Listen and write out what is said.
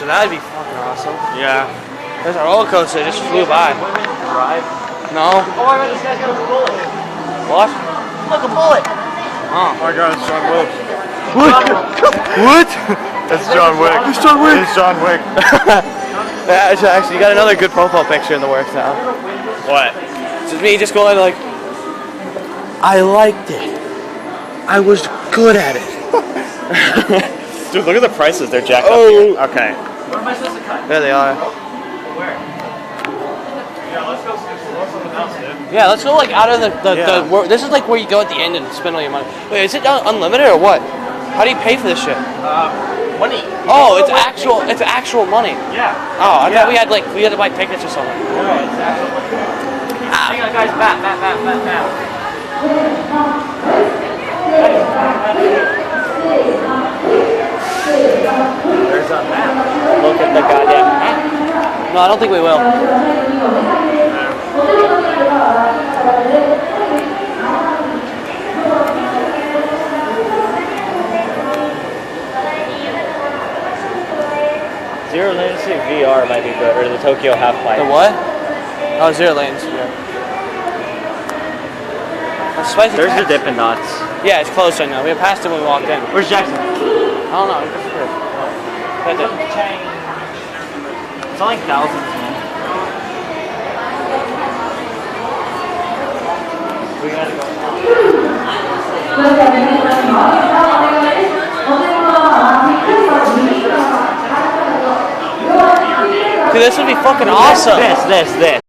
So that'd be fucking awesome. Yeah. There's our roller coaster. It just flew by. Drive? No. Oh my god, this guy's got a bullet. What? Look, a bullet. Oh my god, it's John Wick. What? It's John Wick. It's John Wick. It's John Wick. Yeah, actually, you got another good profile picture in the works now. What? It's just me just going like, I liked it. I was good at it. Dude, look at the prices. They're jacked up Oh. here. Okay. What am I supposed to cut? There they are. Where? Yeah, let's go something else, dude. Yeah, let's go like out of the this is like where you go at the end and spend all your money. Wait, is it unlimited or what? How do you pay for this shit? Money. Oh, it's actual money. Yeah. Oh, I thought we had to buy tickets or something. No, it's actual money. Hang on, guys. Matt. There's a map. Look at the goddamn map. No, I don't think we will. Zero latency VR might be good, or the Tokyo half pipe. The what? Oh, zero lanes. Yeah. There's the Dippin' Dots. Yeah, it's closed right now. We passed it when we walked in. Where's Jackson? I don't know. That's it. It's only thousands, man. We gotta go. Dude, this would be fucking awesome. This.